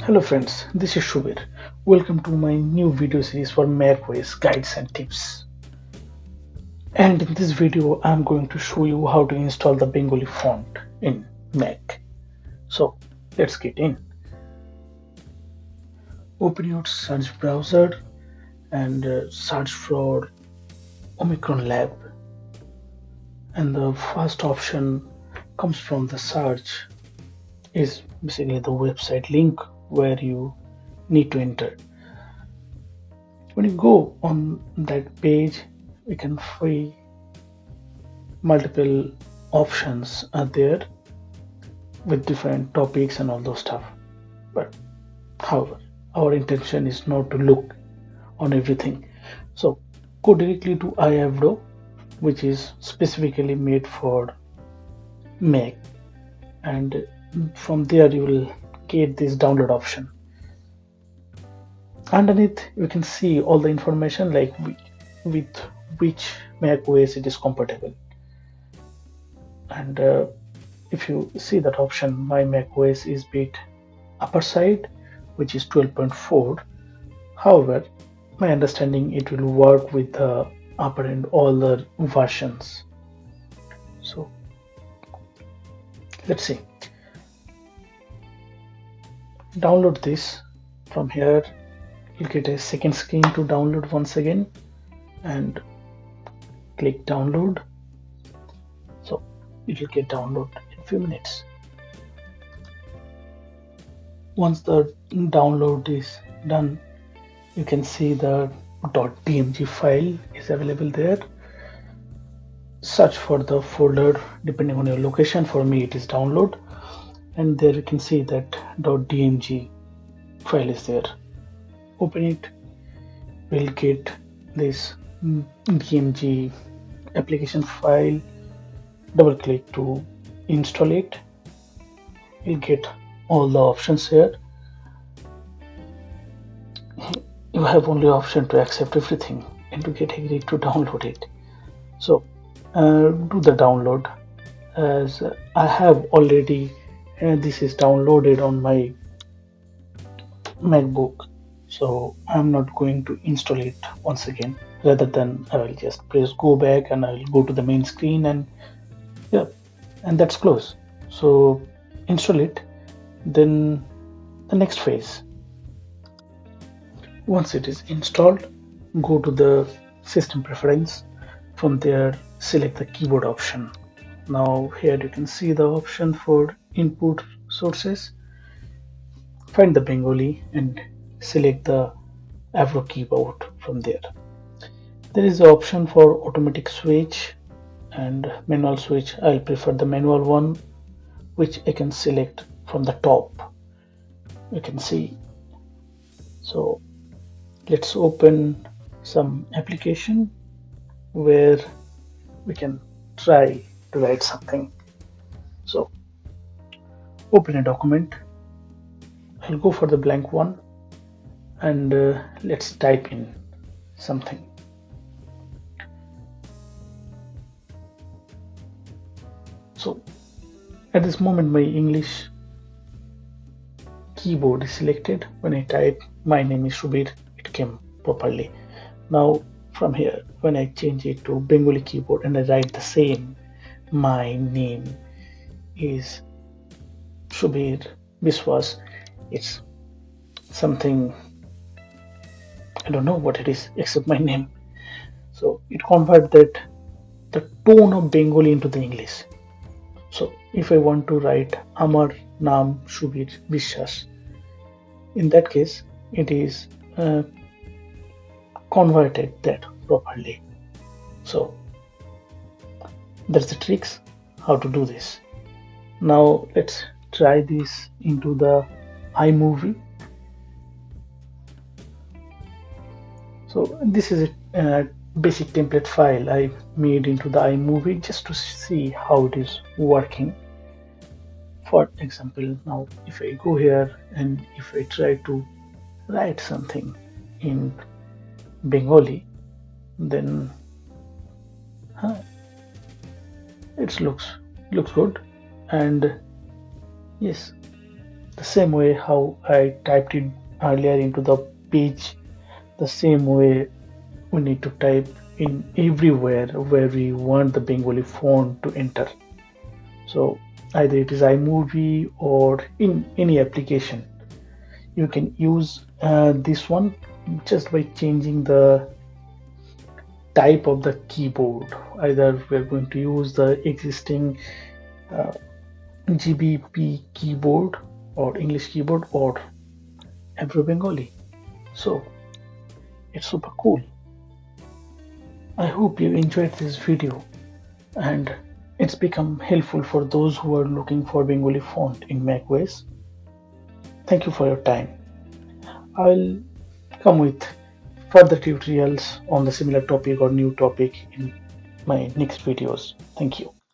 Hello friends, this is Shubir. Welcome to my new video series for macOS guides and tips. And in this video, I'm going to show you how to install the Bengali font in Mac. So let's get in. Open your search browser and search for Omicron Lab. And the first option comes from the search is basically the website link where you need to enter. When you go on that page, you can find multiple options are there with different topics and all those stuff. But however, our intention is not to look on everything. So go directly to iAvdo, which is specifically made for Mac, and from there you will get this download option. Underneath you can see all the information like with which Mac OS it is compatible. And if you see that option, my Mac OS is bit upper side, which is 12.4. However, my understanding it will work with the upper end all the versions. So let's see. Download this. From here you'll get a second screen to download once again, and click download. So it will get download in a few minutes. Once the download is done, you can see the .dmg file is available there. Search for the folder depending on your location. For me it is download, and there you can see that .dmg file is there. Open it. We'll get this dmg application file. Double click to install it. You'll get all the options here. You have only option to accept everything and to get agreed to download it. So do the download, as I have already this is downloaded on my MacBook, so I'm not going to install it once again. Rather than I will just press go back and I will go to the main screen, and yeah, and that's close. So install it. Then the next phase, once it is installed, go to the system preference. From there select the keyboard option. Now here you can see the option for input sources. Find the Bengali and select the Avro keyboard from there. There is the option for automatic switch and manual switch. I'll prefer the manual one, which I can select from the top. You can see. So let's open some application where we can try to write something. So open a document. I'll go for the blank one, and let's type in something. So at this moment my English keyboard is selected. When I type my name is Shubir, it came properly. Now from here, when I change it to Bengali keyboard and I write the same, my name is Shubir Biswas, it's something, I don't know what it is except my name. So it converts that the tone of Bengali into the English. So if I want to write Amar Naam Shubir Bishwas, in that case it is converted that properly. So that's the tricks how to do this. Now let's try this into the iMovie. So this is a basic template file I made into the iMovie just to see how it is working. For example, now if I go here and if I try to write something in Bengali, then it looks good, and yes, The same way how I typed it earlier into the page, the same way we need to type in everywhere where we want the Bengali font to enter. So either it is iMovie or in any application, you can use this one just by changing the type of the keyboard. Either we're going to use the existing uh, GBP keyboard or English keyboard or Afro Bengali. So it's super cool. I hope you enjoyed this video and it's become helpful for those who are looking for Bengali font in macOS. Thank you for your time. I'll come with further tutorials on the similar topic or new topic in my next videos. Thank you.